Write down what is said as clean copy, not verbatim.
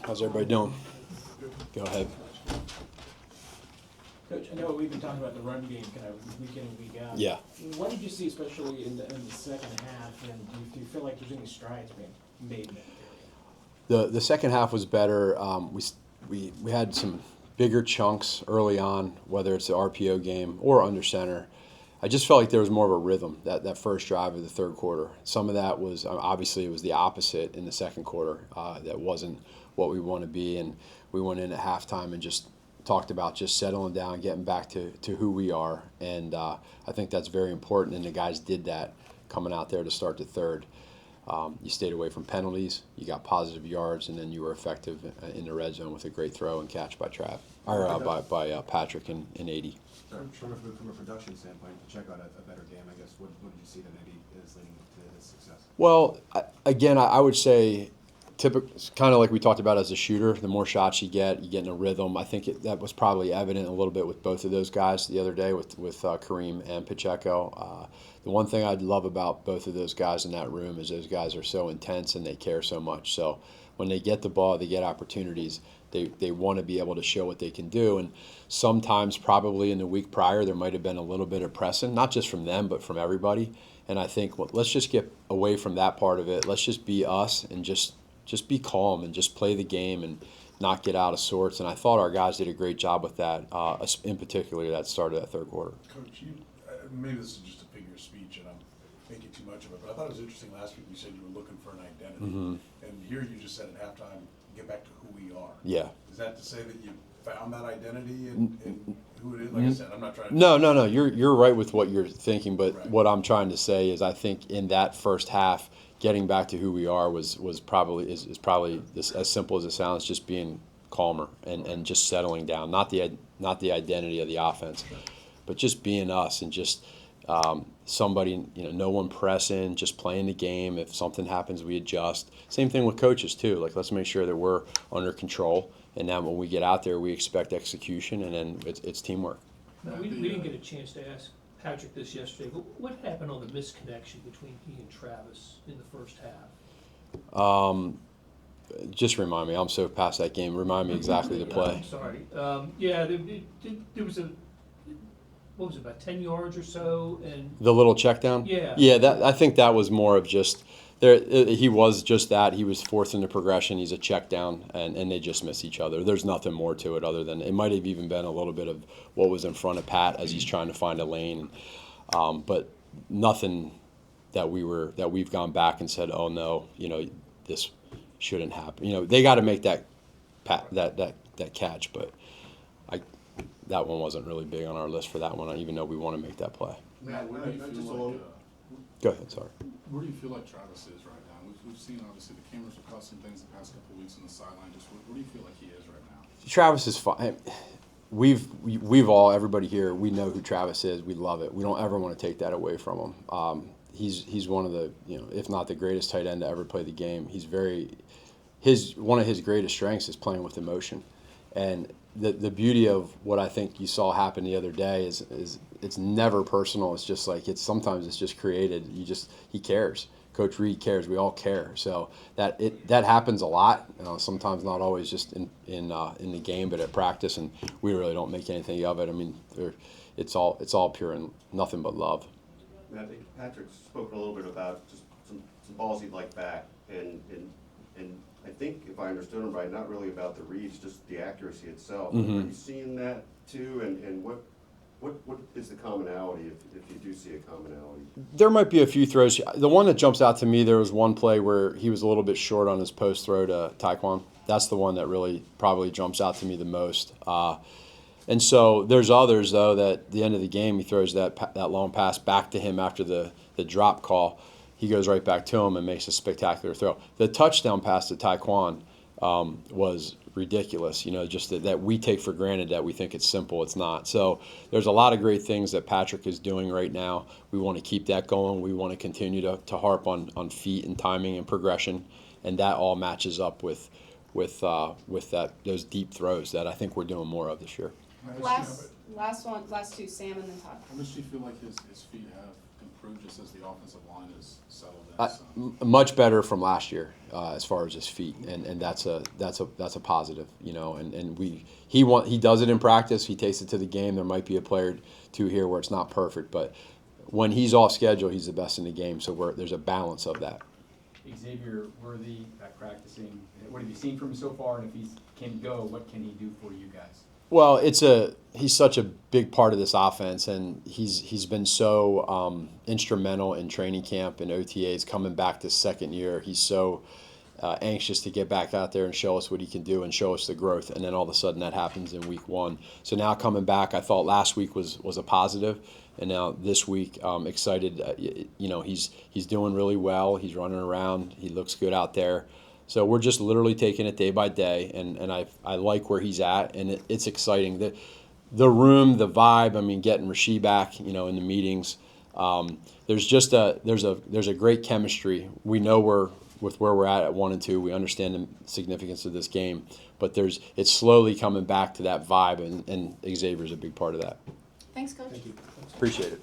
How's everybody doing? Go ahead. Coach, I know we've been talking about the run game kind of week in and week out. Yeah. What did you see, especially in the second half, and do you feel like there's any strides being made in that area? The second half was better. We had some bigger chunks early on, whether it's the RPO game or under center. I just felt like there was more of a rhythm that first drive of the third quarter. Some of that was obviously it was the opposite in the second quarter. That wasn't what we want to be, and we went in at halftime and just talked about just settling down, getting back to who we are, and I think that's very important. And the guys did that coming out there to start the third. You stayed away from penalties, you got positive yards, and then you were effective in the red zone with a great throw and catch by by Patrick and 80. From a production standpoint, check out a better game, I guess. What did you see that maybe is leading to his success? Well, again, I would say it's kind of like we talked about as a shooter. The more shots you get in a rhythm. I think that was probably evident a little bit with both of those guys the other day with Kareem and Pacheco. The one thing I love about both of those guys in that room is those guys are so intense and they care so much. So when they get the ball, they get opportunities. They want to be able to show what they can do. And sometimes probably in the week prior there might have been a little bit of pressing, not just from them but from everybody. And I think let's just get away from that part of it. Let's just be us and just be calm and just play the game and not get out of sorts. And I thought our guys did a great job with that, in particular that start of that third quarter. Coach, maybe this is just a figure of speech and I'm making too much of it, but I thought it was interesting last week you said you were looking for an identity. Mm-hmm. And here you just said at halftime, get back to who we are. Yeah. Is that to say that you found that identity in who it is? Like I said, I'm not trying to... No. You're right with what you're thinking, but right. What I'm trying to say is I think in that first half, getting back to who we are was probably as simple as it sounds, just being calmer and just settling down, not the identity of the offense, but just being us and just somebody, no one pressing, just playing the game. If something happens, we adjust. Same thing with coaches too. Like let's make sure that we're under control, and then when we get out there, we expect execution, and then it's teamwork. No, we didn't get a chance to ask Patrick this yesterday, but what happened on the misconnection between he and Travis in the first half? Just remind me. I'm so past that game. Remind me exactly the play. I'm sorry. There was what was it, about 10 yards or so, and the little check down. Yeah. I think that was more of just there. He was just that. He was fourth in the progression. He's a check down, and they just miss each other. There's nothing more to it other than it might have even been a little bit of what was in front of Pat as he's trying to find a lane, but nothing that we've gone back and said, oh no, this shouldn't happen. They got to make that catch, but that one wasn't really big on our list for that one, even though we want to make that play. Matt, where do you feel like, Go ahead, sorry. where do you feel like Travis is right now? We've seen, obviously, the cameras have caught some things the past couple of weeks on the sideline. Just where do you feel like he is right now? Travis is fine. We've all, everybody here, we know who Travis is. We love it. We don't ever want to take that away from him. He's one of the, if not the greatest tight end to ever play the game. One of his greatest strengths is playing with emotion. And the beauty of what I think you saw happen the other day is it's never personal. It's just like sometimes it's just created. He cares. Coach Reed cares. We all care. So that happens a lot. Sometimes not always just in the game, but at practice, and we really don't make anything of it. I mean, it's all pure and nothing but love. I think Patrick's spoken a little bit about just some balls he'd like back, and I think if I understood him right, not really about the reads, just the accuracy itself. Mm-hmm. Are you seeing that too? And what is the commonality if you do see a commonality? There might be a few throws. The one that jumps out to me, there was one play where he was a little bit short on his post throw to Taekwon. That's the one that really probably jumps out to me the most. And so there's others, though, that at the end of the game, he throws that long pass back to him after the drop call. He goes right back to him and makes a spectacular throw. The touchdown pass to Taekwon was ridiculous, just that we take for granted that we think it's simple. It's not. So there's a lot of great things that Patrick is doing right now. We want to keep that going. We want to continue to harp on feet and timing and progression, and that all matches up with those deep throws that I think we're doing more of this year. Last two, Sam and then Todd. How much do you feel like his feet have improve just as the offensive line is settled in? Much better from last year as far as his feet, and that's a positive, you know. And he does it in practice. He takes it to the game. There might be a player or two here where it's not perfect, but when he's off schedule, he's the best in the game. So there's a balance of that. Xavier Worthy at practicing. What have you seen from him so far? And if he can go, what can he do for you guys? Well, he's such a big part of this offense, and he's been so instrumental in training camp and OTAs coming back this second year. He's so anxious to get back out there and show us what he can do and show us the growth, and then all of a sudden that happens in week 1. So now coming back, I thought last week was a positive, and now this week excited. You know, he's doing really well. He's running around. He looks good out there. So we're just literally taking it day by day, and I like where he's at, and it's exciting. The room, the vibe. I mean, getting Rasheed back, you know, in the meetings. There's just there's a great chemistry. We know where we're at 1 and 2. We understand the significance of this game, but it's slowly coming back to that vibe, and Xavier's a big part of that. Thanks, Coach. Thank you. Appreciate it.